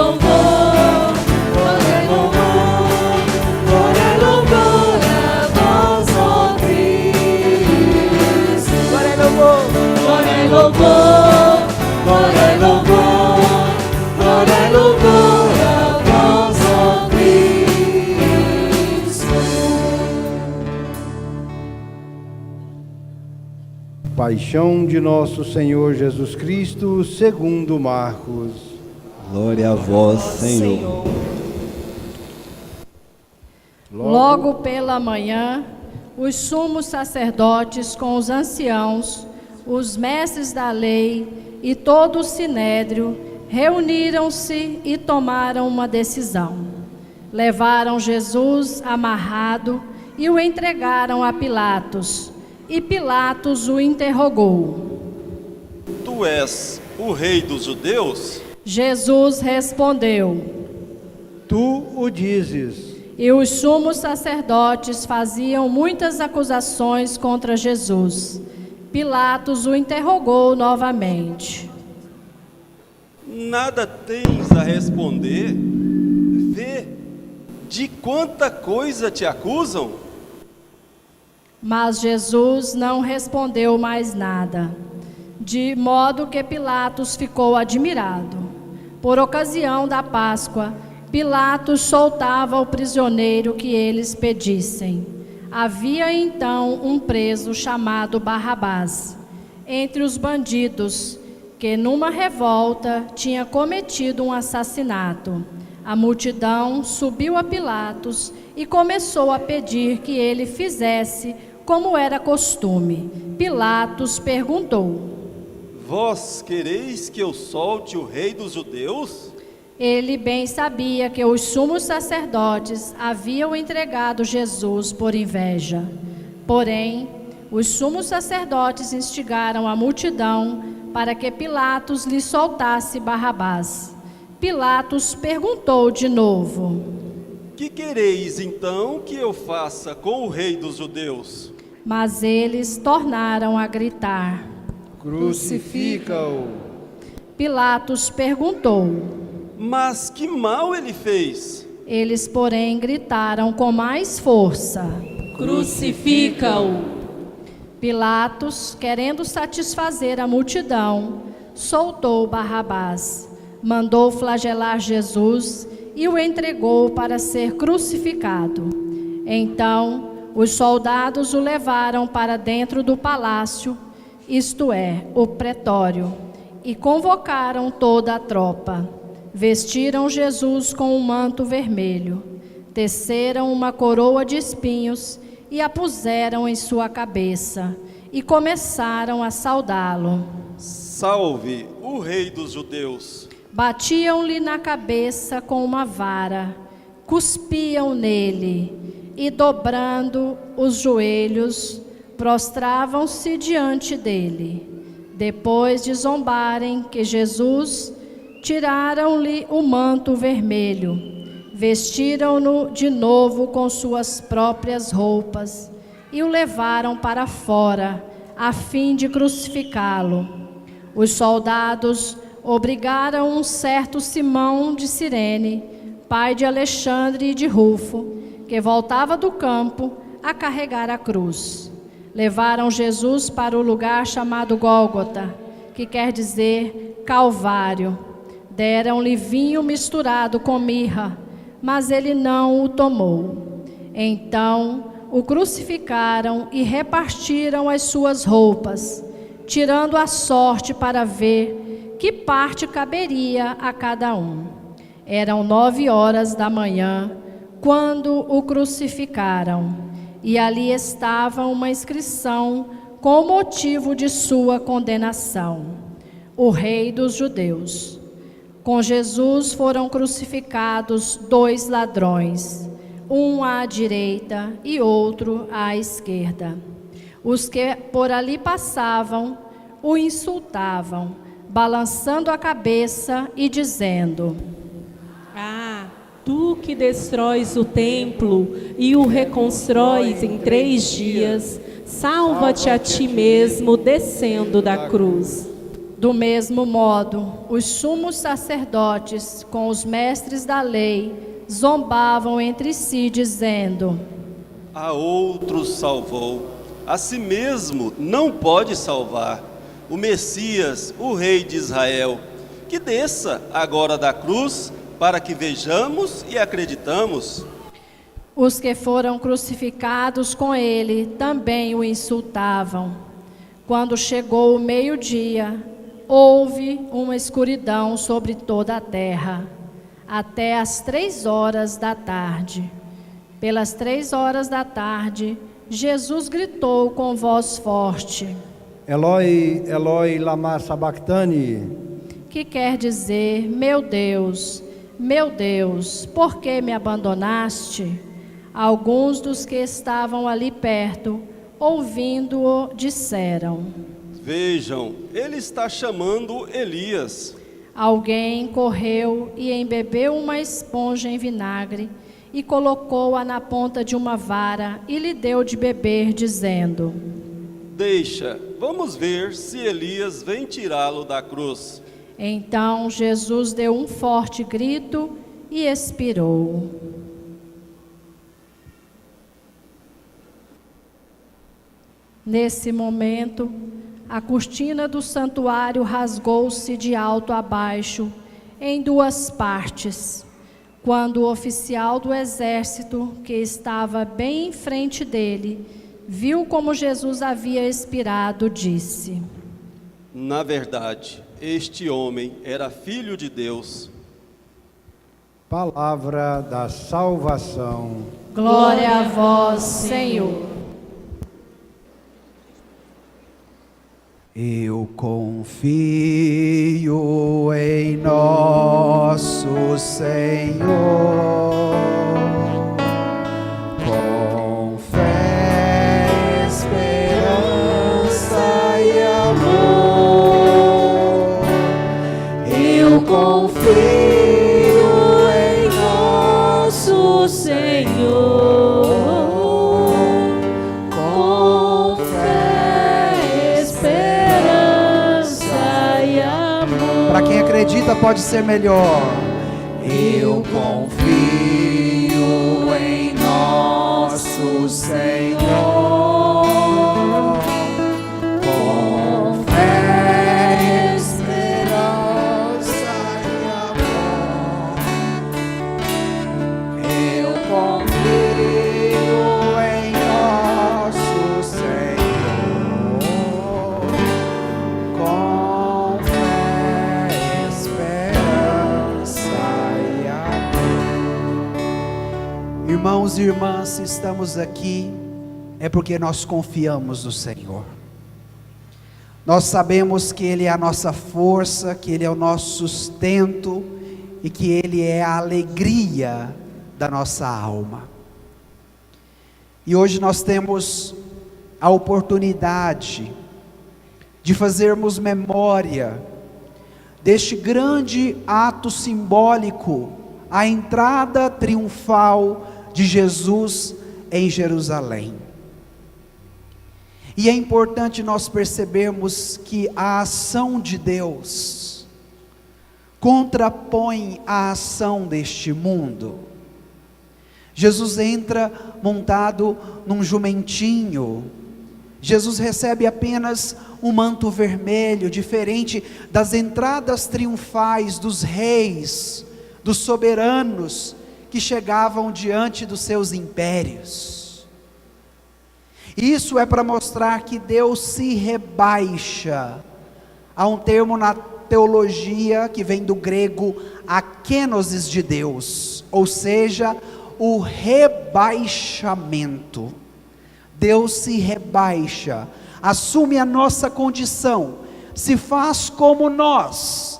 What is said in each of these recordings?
louvor, glória e louvor, glória e louvor a vós, ó Cristo. Glória e louvor, Glória e louvor, glória e louvor, glória e louvor a vós, ó Cristo. Paixão de nosso Senhor Jesus Cristo, segundo Marcos. Glória a vós, Senhor. Logo pela manhã, os sumos sacerdotes com os anciãos, os mestres da lei e todo o sinédrio reuniram-se e tomaram uma decisão. Levaram Jesus amarrado e o entregaram a Pilatos. E Pilatos o interrogou. Tu és o rei dos judeus? Jesus respondeu. Tu o dizes. E os sumos sacerdotes faziam muitas acusações contra Jesus. Pilatos o interrogou novamente. Nada tens a responder? Vê, de quanta coisa te acusam? Mas Jesus não respondeu mais nada, de modo que Pilatos ficou admirado. Por ocasião da Páscoa, Pilatos soltava o prisioneiro que eles pedissem. Havia então um preso chamado Barrabás, entre os bandidos, que numa revolta tinha cometido um assassinato. A multidão subiu a Pilatos e começou a pedir que ele fizesse como era costume. Pilatos perguntou: Vós quereis que eu solte o rei dos judeus? Ele bem sabia que os sumos sacerdotes haviam entregado Jesus por inveja. Porém, os sumos sacerdotes instigaram a multidão para que Pilatos lhe soltasse Barrabás. Pilatos perguntou de novo: Que quereis então que eu faça com o rei dos judeus? Mas eles tornaram a gritar: Crucifica-o. Pilatos perguntou. Mas que mal ele fez? Eles, porém, gritaram com mais força: Crucifica-o. Pilatos, querendo satisfazer a multidão, soltou Barrabás, mandou flagelar Jesus e o entregou para ser crucificado. Então, os soldados o levaram para dentro do palácio, isto é, o pretório, e convocaram toda a tropa. Vestiram Jesus com um manto vermelho, teceram uma coroa de espinhos e a puseram em sua cabeça, e começaram a saudá-lo. Salve o rei dos judeus! Batiam-lhe na cabeça com uma vara, cuspiam nele, e dobrando os joelhos, prostravam-se diante dele. Depois de zombarem que Jesus, tiraram-lhe o manto vermelho, vestiram-no de novo com suas próprias roupas e o levaram para fora, a fim de crucificá-lo. Os soldados obrigaram um certo Simão de Cirene, pai de Alexandre e de Rufo, que voltava do campo, a carregar a cruz. Levaram Jesus para o lugar chamado Gólgota, que quer dizer Calvário. Deram-lhe vinho misturado com mirra, mas ele não o tomou. Então o crucificaram e repartiram as suas roupas, tirando a sorte para ver que parte caberia a cada um. Eram 9h da manhã, quando o crucificaram, e ali estava uma inscrição com o motivo de sua condenação: o Rei dos Judeus. Com Jesus foram crucificados 2 ladrões, um à direita e outro à esquerda. Os que por ali passavam o insultavam, balançando a cabeça e dizendo: Ah, tu que destróis o templo e o reconstróis em 3 dias, salva-te a ti mesmo descendo da cruz. Do mesmo modo, os sumos sacerdotes, com os mestres da lei, zombavam entre si, dizendo: A outros salvou, a si mesmo não pode salvar. O Messias, o Rei de Israel, que desça agora da cruz, para que vejamos e acreditamos. Os que foram crucificados com ele também o insultavam. Quando chegou o meio-dia, houve uma escuridão sobre toda a terra, até às 3 horas da tarde. Pelas 3 horas da tarde, Jesus gritou com voz forte: Eloi, Eloi, lama sabachthani, que quer dizer: meu Deus, por que me abandonaste? Alguns dos que estavam ali perto, ouvindo-o, disseram: Vejam, ele está chamando Elias. Alguém correu e embebeu uma esponja em vinagre e colocou-a na ponta de uma vara e lhe deu de beber, dizendo: Deixa, vamos ver se Elias vem tirá-lo da cruz. Então Jesus deu um forte grito e expirou. Nesse momento, a cortina do santuário rasgou-se de alto a baixo, em 2 partes. Quando o oficial do exército, que estava bem em frente dele, viu como Jesus havia expirado, disse: Na verdade, este homem era filho de Deus. palavra da salvação. Glória a vós, Senhor. Eu confio em nosso Senhor, com fé, esperança e amor. Eu confio em nosso Senhor, com fé, esperança e amor. Para quem acredita, pode ser melhor. Eu confio em nosso Senhor, com fé, esperança e amor. Eu confio em nosso Senhor, com fé, esperança e amor. Irmãos e irmãs, se estamos aqui, é porque nós confiamos no Senhor. Nós sabemos que Ele é a nossa força, que Ele é o nosso sustento e que Ele é a alegria da nossa alma. E hoje nós temos a oportunidade de fazermos memória deste grande ato simbólico, a entrada triunfal de Jesus em Jerusalém. E é importante nós percebermos que a ação de Deus contrapõe a ação deste mundo. Jesus entra montado num jumentinho. Jesus recebe apenas um manto vermelho, diferente das entradas triunfais dos reis, dos soberanos que chegavam diante dos seus impérios. Isso é para mostrar que Deus se rebaixa. Há um termo na teologia que vem do grego akenosis de Deus, ou seja, o rebaixamento. Deus se rebaixa, assume a nossa condição, se faz como nós,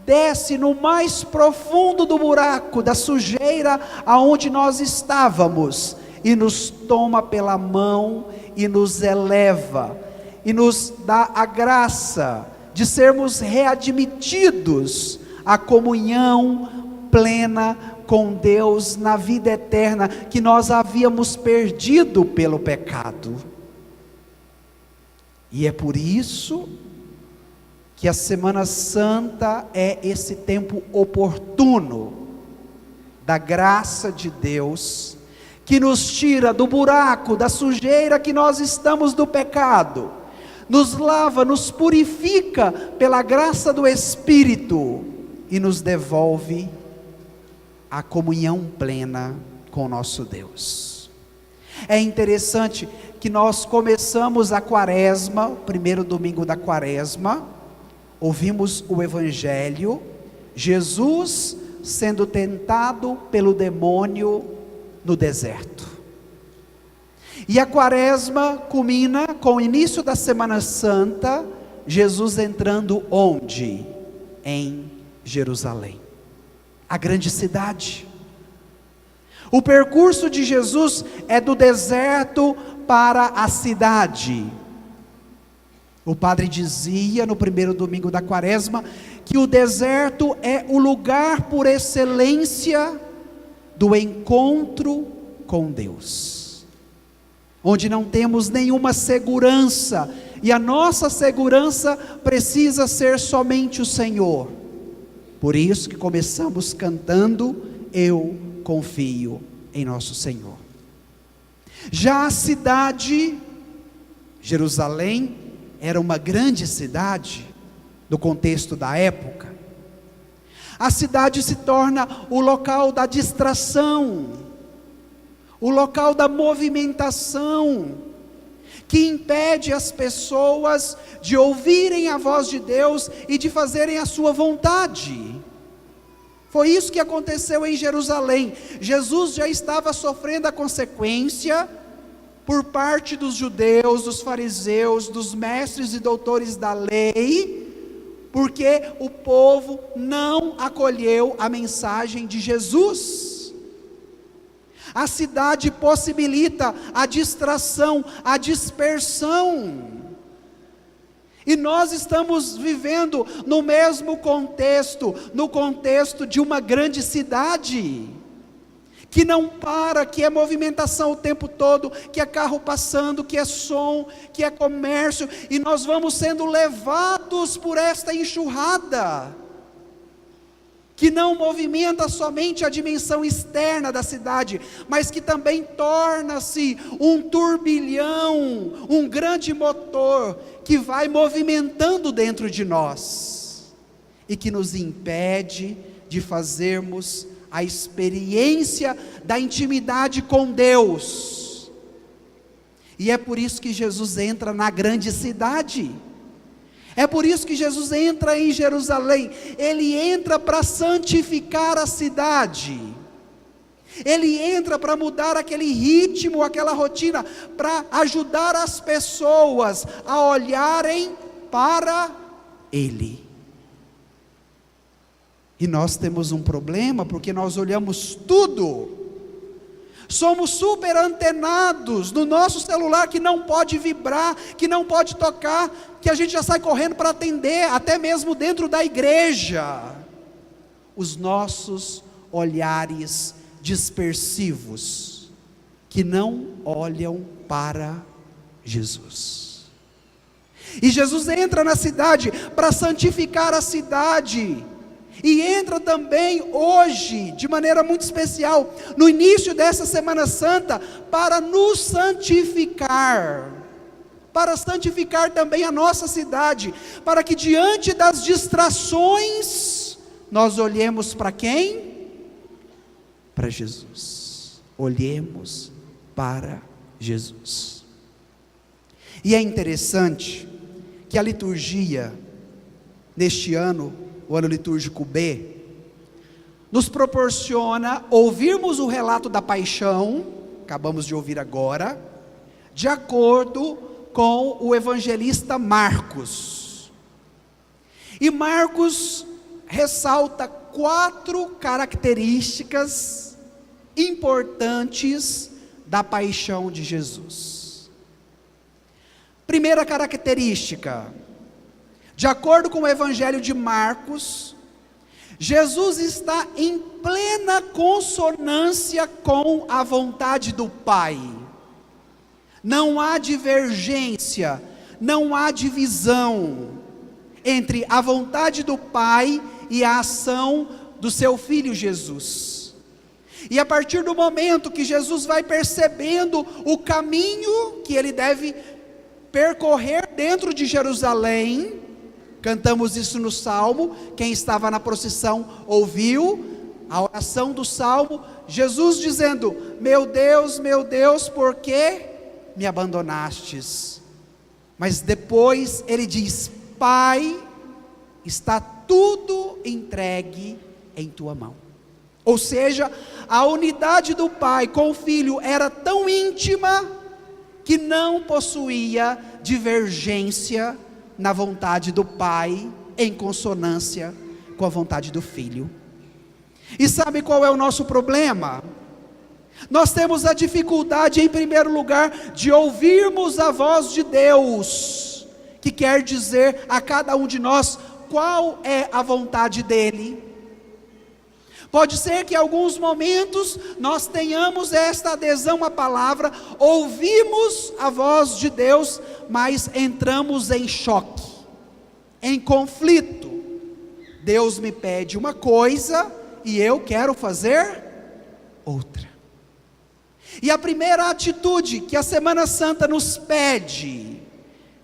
desce no mais profundo do buraco, da sujeira aonde nós estávamos, e nos toma pela mão e nos eleva, e nos dá a graça de sermos readmitidos à comunhão plena com Deus na vida eterna, que nós havíamos perdido pelo pecado. E é por isso que a Semana Santa é esse tempo oportuno da graça de Deus, que nos tira do buraco, da sujeira que nós estamos do pecado, nos lava, nos purifica pela graça do Espírito e nos devolve a comunhão plena com o nosso Deus. É interessante que nós começamos a quaresma, o primeiro domingo da quaresma, ouvimos o Evangelho, Jesus sendo tentado pelo demônio no deserto. E a quaresma culmina com o início da Semana Santa, Jesus entrando onde? Em Jerusalém, a grande cidade. O percurso de Jesus é do deserto para a cidade. O padre dizia no primeiro domingo da quaresma que o deserto é o lugar por excelência do encontro com Deus, onde não temos nenhuma segurança, e a nossa segurança precisa ser somente o Senhor. Por isso que começamos cantando: eu confio em nosso Senhor. Já a cidade, Jerusalém, era uma grande cidade, no contexto da época. A cidade se torna o local da distração, o local da movimentação, que impede as pessoas de ouvirem a voz de Deus e de fazerem a sua vontade. Foi isso que aconteceu em Jerusalém. Jesus já estava sofrendo a consequência por parte dos judeus, dos fariseus, dos mestres e doutores da lei, porque o povo não acolheu a mensagem de Jesus. A cidade possibilita a distração, a dispersão. E nós estamos vivendo no mesmo contexto, no contexto de uma grande cidade, que não para, que é movimentação o tempo todo, que é carro passando, que é som, que é comércio, e nós vamos sendo levados por esta enxurrada, que não movimenta somente a dimensão externa da cidade, mas que também torna-se um turbilhão, um grande motor, que vai movimentando dentro de nós, e que nos impede de fazermos a experiência da intimidade com Deus. E é por isso que Jesus entra na grande cidade, é por isso que Jesus entra em Jerusalém. Ele entra para santificar a cidade, ele entra para mudar aquele ritmo, aquela rotina, para ajudar as pessoas a olharem para Ele. E nós temos um problema, porque nós olhamos tudo, somos super antenados no nosso celular, que não pode vibrar, que não pode tocar, que a gente já sai correndo para atender, até mesmo dentro da igreja. Os nossos olhares dispersivos, que não olham para Jesus. E Jesus entra na cidade para santificar a cidade, e entra também hoje, de maneira muito especial, no início dessa Semana Santa, para nos santificar, para santificar também a nossa cidade, para que diante das distrações, nós olhemos para quem? Para Jesus. Olhemos para Jesus. E é interessante que a liturgia, neste ano, o ano litúrgico B, nos proporciona ouvirmos o relato da paixão, acabamos de ouvir agora, de acordo com o evangelista Marcos. E Marcos ressalta 4 características importantes da paixão de Jesus. Primeira característica: de acordo com o Evangelho de Marcos, Jesus está em plena consonância com a vontade do Pai. Não há divergência, não há divisão. entre a vontade do Pai e a ação do seu Filho Jesus. E a partir do momento que Jesus vai percebendo o caminho que ele deve percorrer dentro de Jerusalém, cantamos isso no Salmo, quem estava na procissão ouviu a oração do Salmo, Jesus dizendo: meu Deus, por que me abandonastes? Mas depois ele diz: Pai, está tudo entregue em tua mão. Ou seja, a unidade do Pai com o Filho era tão íntima que não possuía divergência na vontade do Pai em consonância com a vontade do Filho. E sabe qual é o nosso problema? Nós temos a dificuldade, em primeiro lugar, de ouvirmos a voz de Deus, que quer dizer a cada um de nós qual é a vontade dEle. Pode ser que em alguns momentos nós tenhamos esta adesão à palavra, ouvimos a voz de Deus, mas entramos em choque, em conflito. Deus me pede uma coisa e eu quero fazer outra. E a primeira atitude que a Semana Santa nos pede,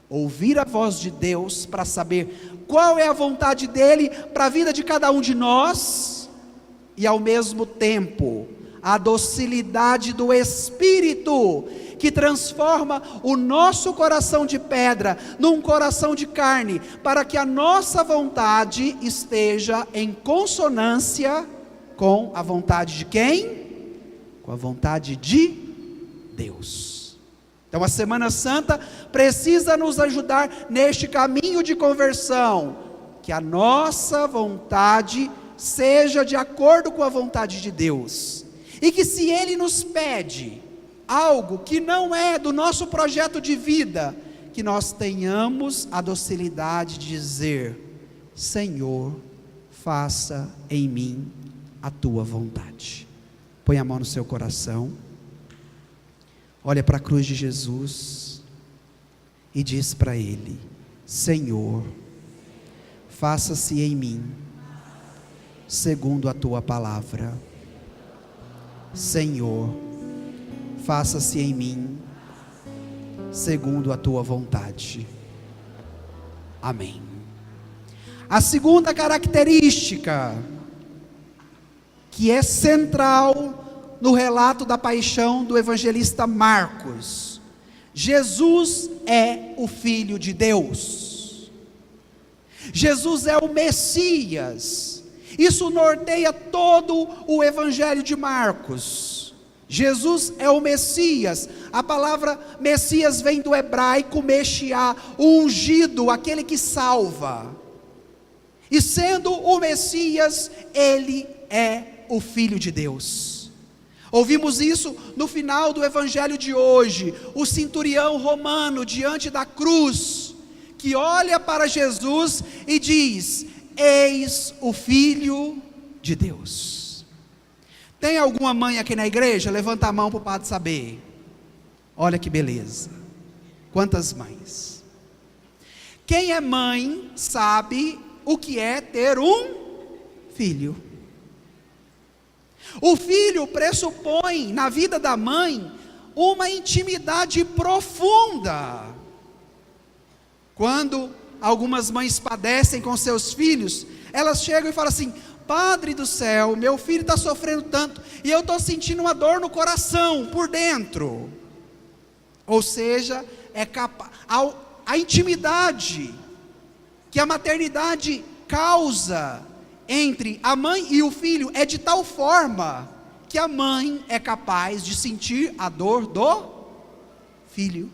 ouvir a voz de Deus para saber qual é a vontade dEle para a vida de cada um de nós, e ao mesmo tempo, a docilidade do Espírito, que transforma o nosso coração de pedra num coração de carne, para que a nossa vontade esteja em consonância com a vontade de quem? Com a vontade de Deus. Então a Semana Santa precisa nos ajudar neste caminho de conversão, que a nossa vontade seja de acordo com a vontade de Deus, e que se Ele nos pede algo que não é do nosso projeto de vida, que nós tenhamos a docilidade de dizer: Senhor, faça em mim a tua vontade. Põe a mão no seu coração, olha para a cruz de Jesus e diz para Ele: Senhor, faça-se em mim segundo a tua palavra. Senhor, faça-se em mim segundo a tua vontade. Amém. A segunda característica que é central no relato da paixão do evangelista Marcos: Jesus é o Filho de Deus. Jesus é o Messias. Isso norteia todo o Evangelho de Marcos. Jesus é o Messias. A palavra Messias vem do hebraico Meshiá, o ungido, aquele que salva. E sendo o Messias, Ele é o Filho de Deus. Ouvimos isso no final do Evangelho de hoje. O centurião romano diante da cruz, que olha para Jesus e diz: eis o Filho de Deus. Tem alguma mãe aqui na igreja? Levanta a mão para o padre saber. Olha que beleza, quantas mães. Quem é mãe sabe o que é ter um filho. O filho pressupõe na vida da mãe uma intimidade profunda. Quando algumas mães padecem com seus filhos, elas chegam e falam assim: Padre do céu, meu filho está sofrendo tanto, e eu estou sentindo uma dor no coração, por dentro. Ou seja, a intimidade que a maternidade causa entre a mãe e o filho é de tal forma que a mãe é capaz de sentir a dor do filho.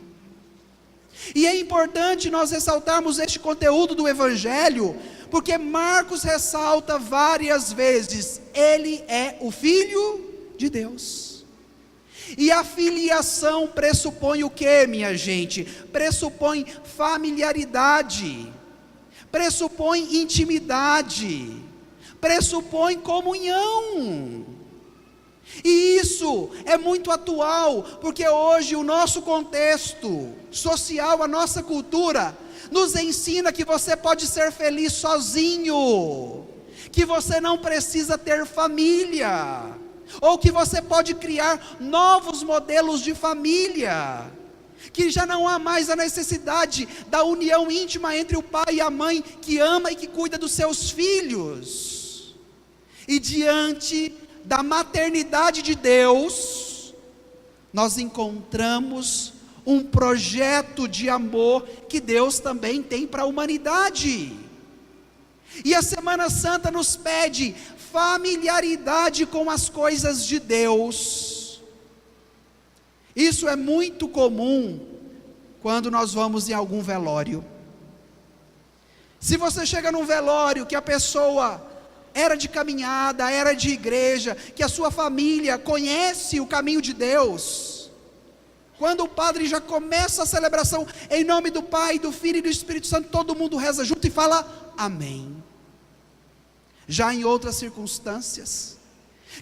E é importante nós ressaltarmos este conteúdo do Evangelho, porque Marcos ressalta várias vezes: Ele é o Filho de Deus. E a filiação pressupõe o que, minha gente? Pressupõe familiaridade, pressupõe intimidade, pressupõe comunhão. E isso é muito atual, porque hoje o nosso contexto social, a nossa cultura, nos ensina que você pode ser feliz sozinho, que você não precisa ter família, ou que você pode criar novos modelos de família, que já não há mais a necessidade da união íntima entre o pai e a mãe, que ama e que cuida dos seus filhos. E diante da maternidade de Deus, nós encontramos um projeto de amor que Deus também tem para a humanidade. E a Semana Santa nos pede familiaridade com as coisas de Deus. Isso é muito comum quando nós vamos em algum velório. Se você chega num velório que a pessoa era de caminhada, era de igreja, que a sua família conhece o caminho de Deus, quando o padre já começa a celebração, em nome do Pai, do Filho e do Espírito Santo, todo mundo reza junto e fala amém. Já em outras circunstâncias,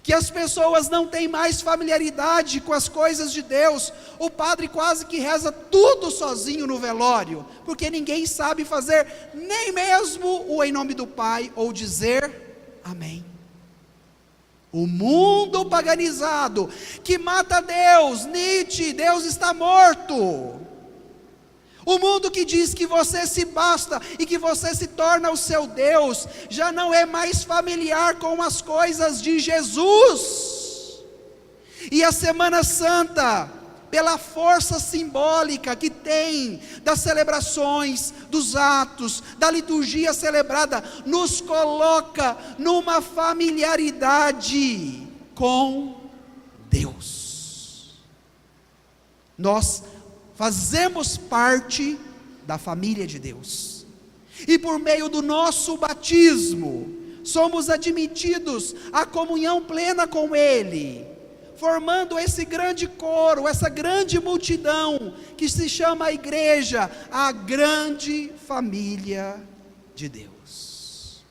que as pessoas não têm mais familiaridade com as coisas de Deus, o padre quase que reza tudo sozinho no velório, porque ninguém sabe fazer nem mesmo o em nome do Pai, ou dizer amém. O mundo paganizado, que mata Deus, Nietzsche, Deus está morto. O mundo que diz que você se basta e que você se torna o seu Deus, já não é mais familiar com as coisas de Jesus. E a Semana Santa, pela força simbólica que tem das celebrações, dos atos, da liturgia celebrada, nos coloca numa familiaridade com Deus. Nós fazemos parte da família de Deus, e por meio do nosso batismo, somos admitidos à comunhão plena com Ele, formando esse grande coro, essa grande multidão, que se chama a igreja, a grande família de Deus.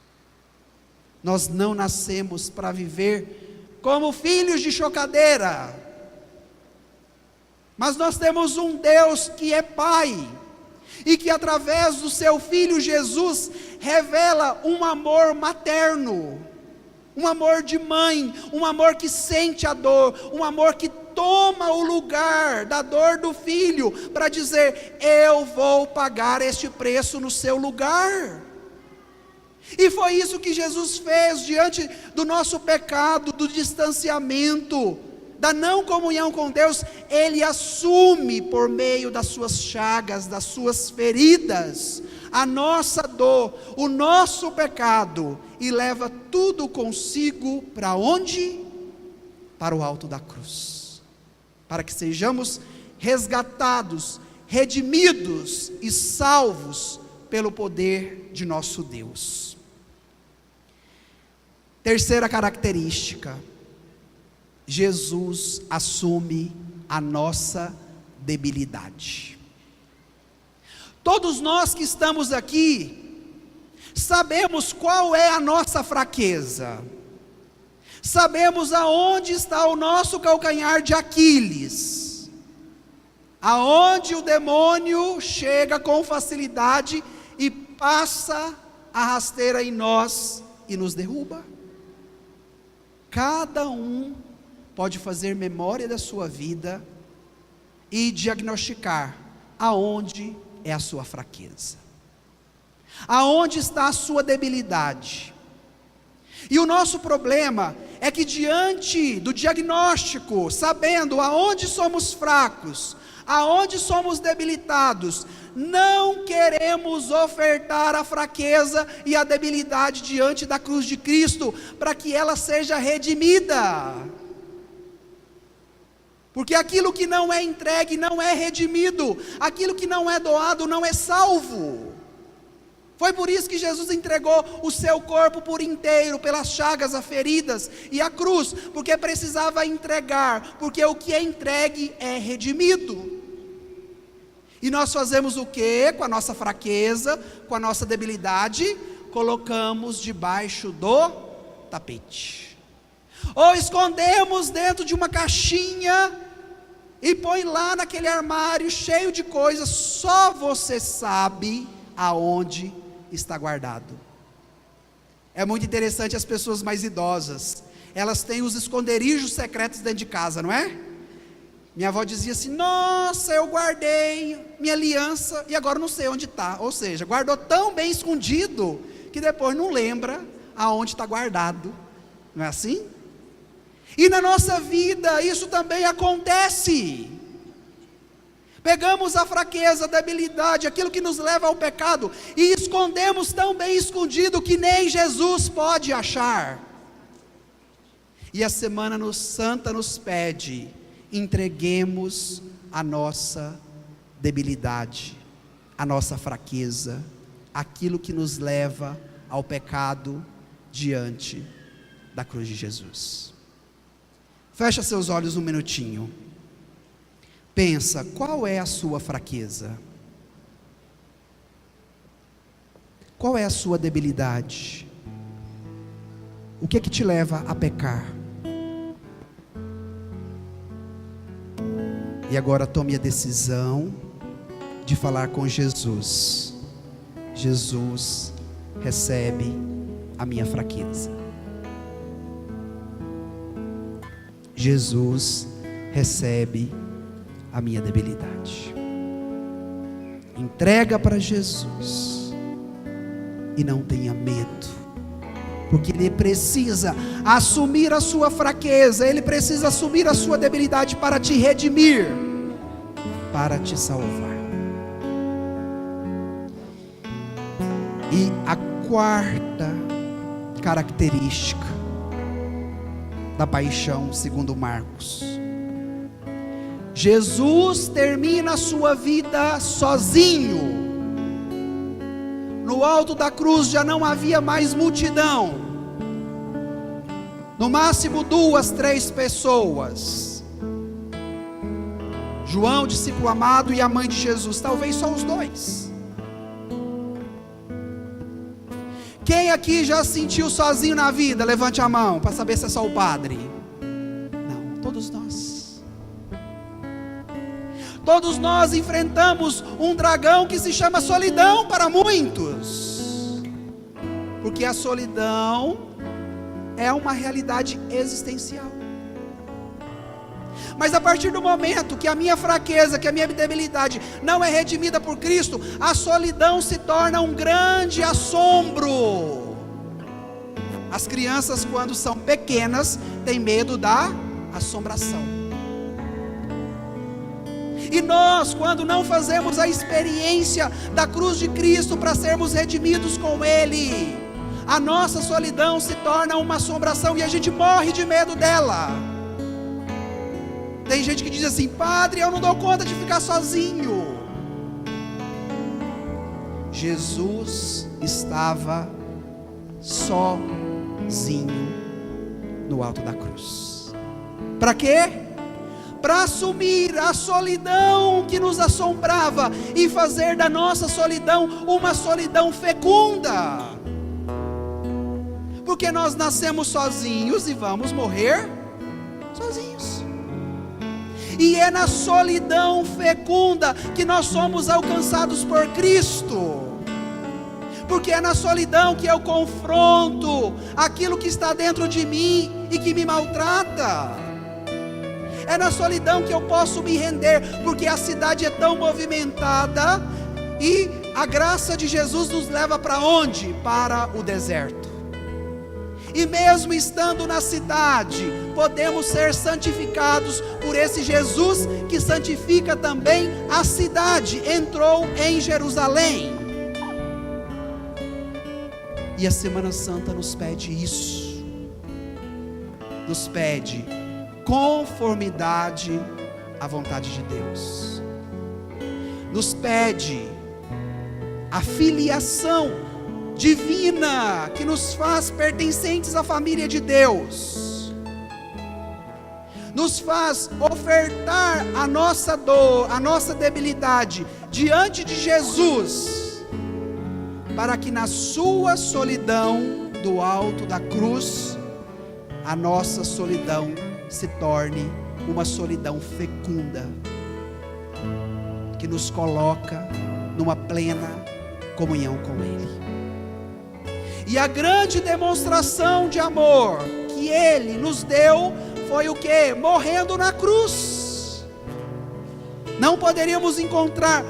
Nós não nascemos para viver como filhos de chocadeira, mas nós temos um Deus que é Pai, e que através do seu Filho Jesus, revela um amor materno, um amor de mãe, um amor que sente a dor, um amor que toma o lugar da dor do filho, para dizer, eu vou pagar este preço no seu lugar. E foi isso que Jesus fez diante do nosso pecado, do distanciamento, da não comunhão com Deus. Ele assume por meio das suas chagas, das suas feridas, a nossa dor, o nosso pecado, e leva tudo consigo para onde? Para o alto da cruz, para que sejamos resgatados, redimidos e salvos pelo poder de nosso Deus. Terceira característica: Jesus assume a nossa debilidade. Todos nós que estamos aqui, sabemos qual é a nossa fraqueza, sabemos aonde está o nosso calcanhar de Aquiles, aonde o demônio chega com facilidade e passa a rasteira em nós e nos derruba. Cada um pode fazer memória da sua vida e diagnosticar aonde é a sua fraqueza, aonde está a sua debilidade. E o nosso problema é que diante do diagnóstico, sabendo aonde somos fracos, aonde somos debilitados, não queremos ofertar a fraqueza e a debilidade diante da cruz de Cristo, para que ela seja redimida. Porque aquilo que não é entregue não é redimido, aquilo que não é doado não é salvo. Foi por isso que Jesus entregou o seu corpo por inteiro, pelas chagas, as feridas e a cruz, porque precisava entregar, porque o que é entregue é redimido. E nós fazemos o que? Com a nossa fraqueza, com a nossa debilidade, colocamos debaixo do tapete. ou escondemos dentro de uma caixinha e põe lá naquele armário cheio de coisas, só você sabe aonde está guardado. É muito interessante as pessoas mais idosas, elas têm os esconderijos secretos dentro de casa, não é? Minha avó dizia assim: nossa, eu guardei minha aliança e agora não sei onde está. Ou seja, guardou tão bem escondido que depois não lembra aonde está guardado. Não é assim? E na nossa vida isso também acontece. Pegamos a fraqueza, a debilidade, aquilo que nos leva ao pecado, e escondemos tão bem escondido que nem Jesus pode achar. E a Semana Santa nos pede: entreguemos a nossa debilidade, a nossa fraqueza, aquilo que nos leva ao pecado, diante da cruz de Jesus. Fecha seus olhos um minutinho. Pensa, qual é a sua fraqueza? Qual é a sua debilidade? O que é que te leva a pecar? E agora tome a decisão de falar com Jesus. Jesus, recebe a minha fraqueza. Jesus, recebe a minha debilidade. Entrega para Jesus e não tenha medo, porque Ele precisa assumir a sua fraqueza, Ele precisa assumir a sua debilidade para te redimir, para te salvar. E a quarta característica da paixão segundo Marcos: Jesus termina a sua vida sozinho. No alto da cruz já não havia mais multidão, no máximo 2, 3 pessoas, João, discípulo amado, e a mãe de Jesus, talvez só os 2. Quem aqui já se sentiu sozinho na vida? Levante a mão, para saber se é só o padre. Não, todos nós. Todos nós enfrentamos um dragão que se chama solidão para muitos, porque a solidão é uma realidade existencial. Mas a partir do momento que a minha fraqueza, que a minha debilidade não é redimida por Cristo, a solidão se torna um grande assombro. As crianças, quando são pequenas, têm medo da assombração. E nós, quando não fazemos a experiência da cruz de Cristo para sermos redimidos com Ele, a nossa solidão se torna uma assombração e a gente morre de medo dela. Tem gente que diz assim: padre, eu não dou conta de ficar sozinho. Jesus estava sozinho no alto da cruz. Para quê? Para assumir a solidão que nos assombrava e fazer da nossa solidão uma solidão fecunda. Porque nós nascemos sozinhos e vamos morrer sozinhos. E é na solidão fecunda que nós somos alcançados por Cristo. Porque é na solidão que eu confronto aquilo que está dentro de mim e que me maltrata. É na solidão que eu posso me render, porque a cidade é tão movimentada e a graça de Jesus nos leva para onde? Para o deserto. E mesmo estando na cidade, podemos ser santificados por esse Jesus que santifica também a cidade. Entrou em Jerusalém. E a Semana Santa nos pede isso. Nos pede conformidade à vontade de Deus. Nos pede a filiação divina que nos faz pertencentes à família de Deus. Nos faz ofertar a nossa dor, a nossa debilidade diante de Jesus, para que na sua solidão do alto da cruz a nossa solidão se torne uma solidão fecunda, que nos coloca numa plena comunhão com Ele. E a grande demonstração de amor que Ele nos deu foi o quê? Morrendo na cruz. Não poderíamos encontrar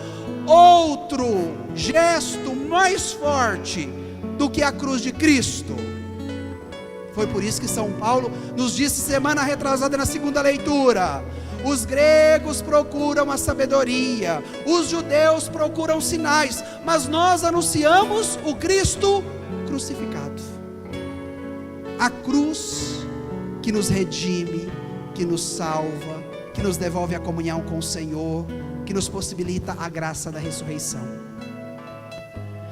outro gesto mais forte do que a cruz de Cristo. Foi por isso que São Paulo nos disse semana retrasada na segunda leitura: os gregos procuram a sabedoria, os judeus procuram sinais, mas nós anunciamos o Cristo crucificado. A cruz que nos redime, que nos salva, que nos devolve a comunhão com o Senhor, que nos possibilita a graça da ressurreição.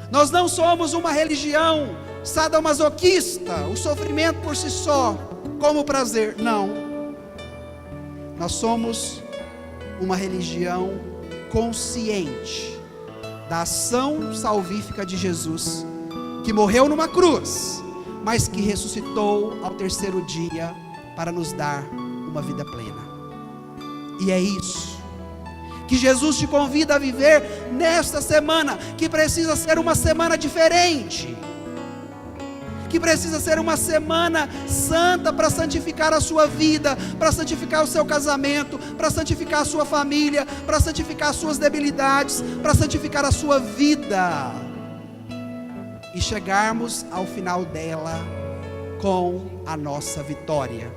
Nós não somos uma religião sadomasoquista, o sofrimento por si só, como prazer, não. Nós somos uma religião consciente da ação salvífica de Jesus, que morreu numa cruz, mas que ressuscitou ao terceiro dia para nos dar uma vida plena. E é isso que Jesus te convida a viver nesta semana, que precisa ser uma semana diferente, que precisa ser uma semana santa para santificar a sua vida, para santificar o seu casamento, para santificar a sua família, para santificar as suas debilidades, para santificar a sua vida, e chegarmos ao final dela com a nossa vitória.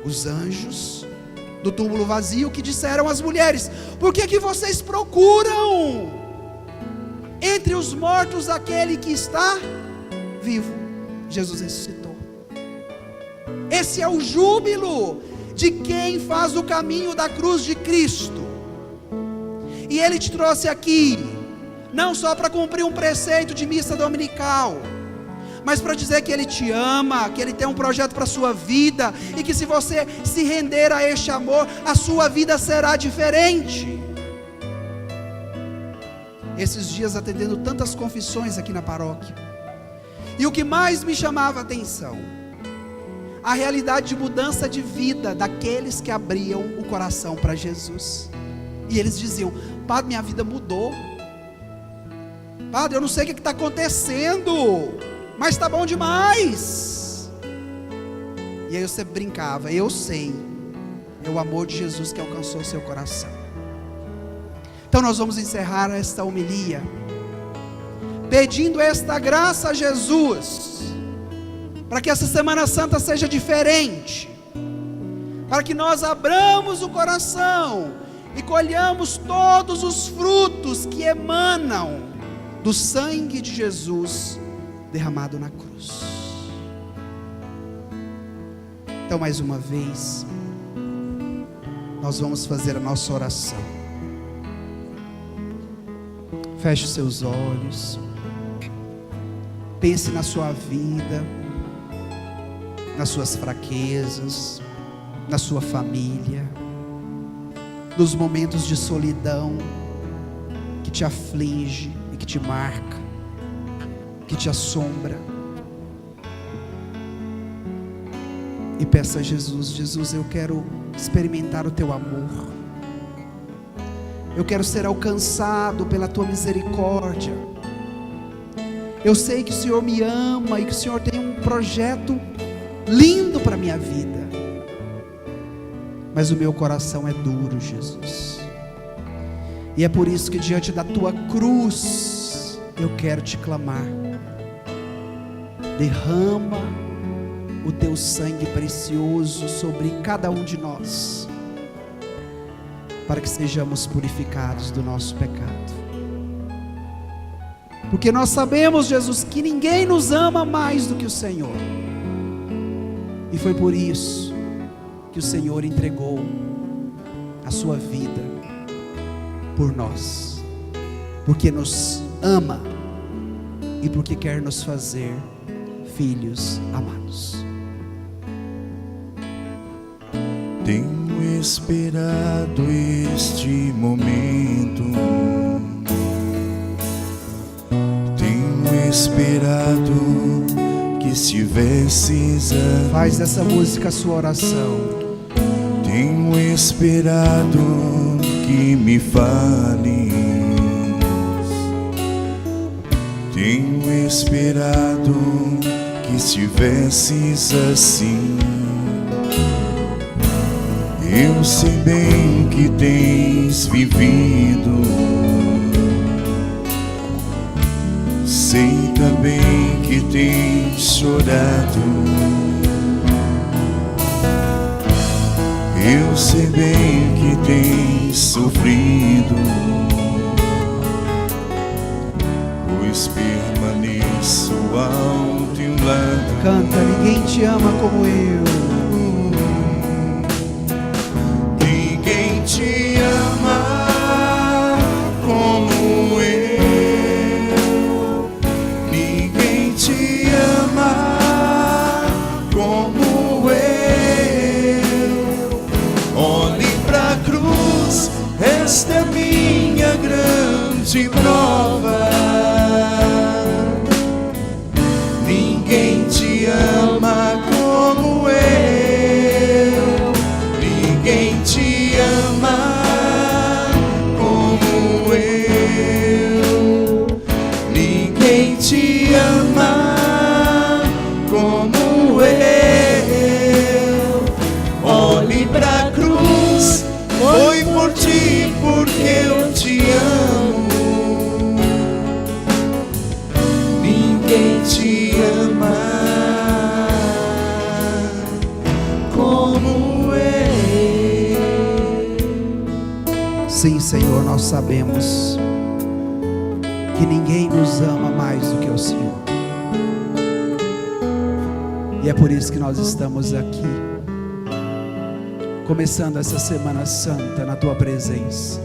Os anjos do túmulo vazio que disseram às mulheres: por que vocês procuram entre os mortos aquele que está vivo? Jesus ressuscitou. Esse é o júbilo de quem faz o caminho da cruz de Cristo. E Ele te trouxe aqui não só para cumprir um preceito de missa dominical, mas para dizer que Ele te ama, que Ele tem um projeto para a sua vida, e que se você se render a este amor, a sua vida será diferente. Esses dias atendendo tantas confissões aqui na paróquia, e o que mais me chamava a atenção, a realidade de mudança de vida daqueles que abriam o coração para Jesus. E eles diziam: padre, minha vida mudou. Padre, eu não sei o que está acontecendo, mas está bom demais. E aí você brincava: eu sei, é o amor de Jesus que alcançou o seu coração. Então nós vamos encerrar esta homilia pedindo esta graça a Jesus, para que essa Semana Santa seja diferente, para que nós abramos o coração e colhamos todos os frutos que emanam do sangue de Jesus derramado na cruz. Então, mais uma vez, nós vamos fazer a nossa oração. Feche os seus olhos, pense na sua vida, nas suas fraquezas, na sua família, nos momentos de solidão que te aflige e que te marca, que te assombra. E peça a Jesus: Jesus, eu quero experimentar o teu amor, eu quero ser alcançado pela tua misericórdia. Eu sei que o Senhor me ama e que o Senhor tem um projeto lindo para a minha vida, mas o meu coração é duro, Jesus, e é por isso que diante da tua cruz eu quero te clamar: derrama o teu sangue precioso sobre cada um de nós, para que sejamos purificados do nosso pecado. Porque nós sabemos, Jesus, que ninguém nos ama mais do que o Senhor, e foi por isso que o Senhor entregou a sua vida por nós, porque nos ama e porque quer nos fazer filhos amados. Tenho esperado este momento, tenho esperado que que estivesses aqui. Faz dessa música a sua oração. Tenho esperado que me fales. Tenho esperado que estivesses assim. Eu sei bem que tens vivido, sei também que tens chorado. Eu sei bem que tens sofrido, pois permaneço ao teu lado. Canta, ninguém te ama como eu. Ninguém te ama como eu. Ninguém te ama como eu. Olhe pra cruz, esta é minha grande prova. Ninguém te ama como eu. Ninguém te ama como eu. Ninguém te ama como eu. Olhe pra cruz, foi por ti, porque eu te amo. Ninguém te ama como eu. Sim, Senhor, nós sabemos que ninguém nos ama mais do que o Senhor. E é por isso que nós estamos aqui, começando essa Semana Santa na Tua presença.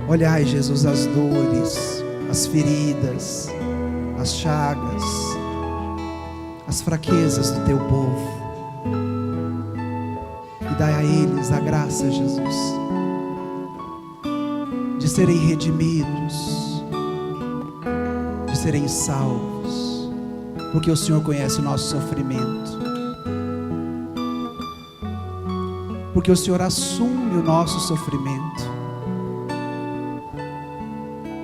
Olhai, Jesus, as dores, as feridas, as chagas, as fraquezas do Teu povo. E dai a eles a graça, Jesus, de serem redimidos, de serem salvos, porque o Senhor conhece o nosso sofrimento, porque o Senhor assume o nosso sofrimento,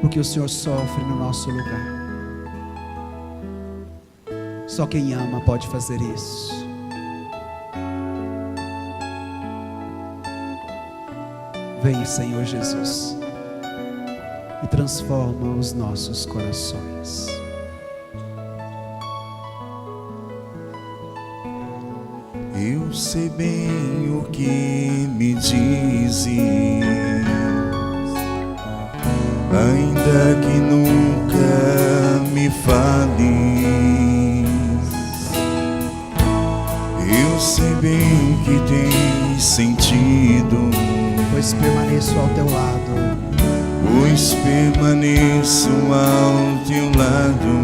porque o Senhor sofre no nosso lugar. Só quem ama pode fazer isso. Vem, Senhor Jesus, e transforma os nossos corações. Eu sei bem o que me dizes, ainda que nunca me fales. Eu sei bem que tens sentido, Pois permaneço ao Teu lado. pois permaneço ao teu lado.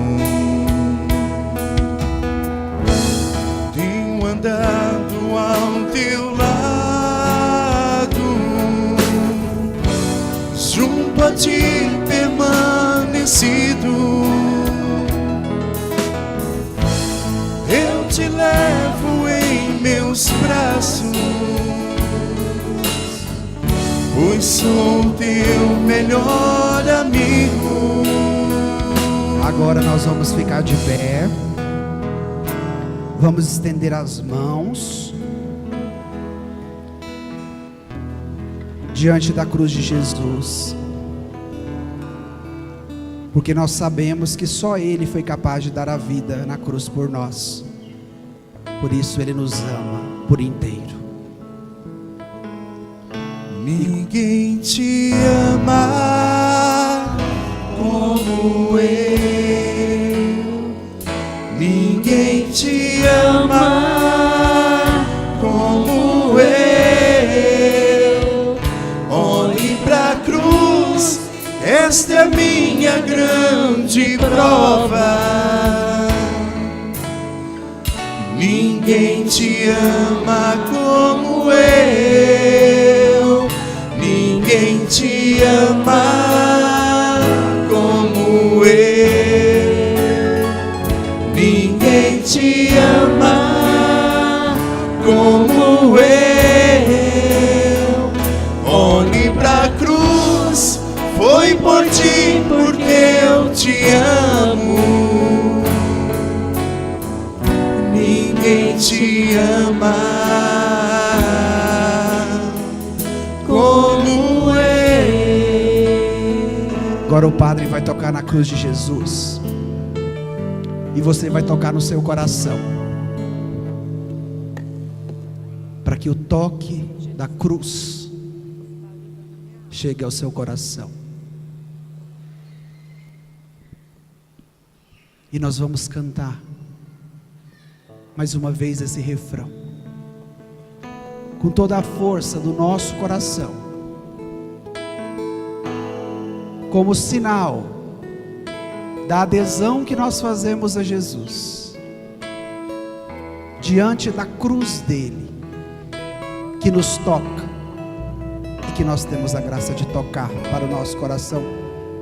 Tenho andado ao teu lado, junto a ti permanecido. Eu te levo em meus braços, pois sou teu melhor amigo. Agora nós vamos ficar de pé. Vamos estender as mãos diante da cruz de Jesus, porque nós sabemos que só Ele foi capaz de dar a vida na cruz por nós. Por isso Ele nos ama por inteiro. Ninguém te ama como eu. Ninguém te ama como eu. Olhe pra cruz, esta é a minha grande prova. Ninguém te ama como eu. Ninguém te ama como eu. ninguém te ama como eu. Olhe pra cruz, foi por ti, porque eu te amo. Ninguém te ama como eu. Agora o Padre vai tocar na cruz de Jesus. E você vai tocar no seu coração. Para que o toque da cruz chegue ao seu coração. E nós vamos cantar mais uma vez esse refrão, com toda a força do nosso coração, como sinal da adesão que nós fazemos a Jesus, diante da cruz dele, que nos toca, e que nós temos a graça de tocar para o nosso coração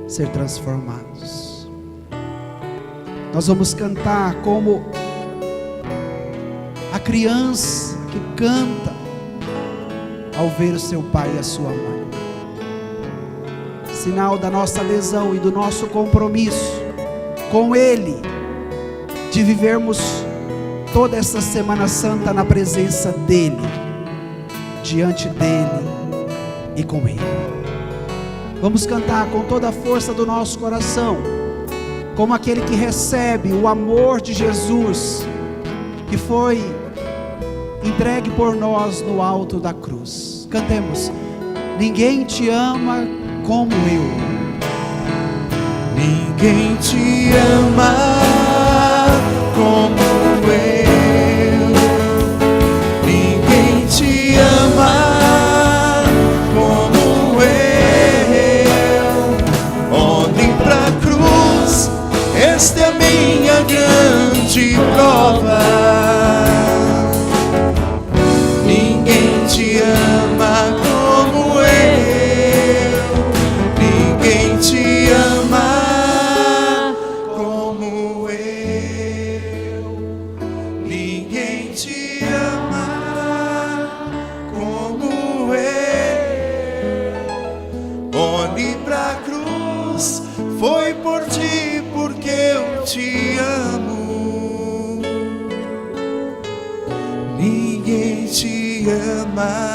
ser transformados. Nós vamos cantar como a criança que canta ao ver o seu pai e a sua mãe, sinal da nossa adesão e do nosso compromisso com ele, de vivermos toda essa Semana Santa na presença dele, diante dele e com ele. Vamos cantar com toda a força do nosso coração, como aquele que recebe o amor de Jesus, que foi entregue por nós no alto da cruz. Cantemos: ninguém te ama como eu. Ninguém te ama como eu. Ninguém te ama como eu. Olhem pra cruz, esta é a minha grande prova. Ninguém te ama como eu. Ninguém te ama como eu. Ninguém te ama como eu. Olhe pra cruz, foi por ti, porque eu te amo. Ninguém te ama.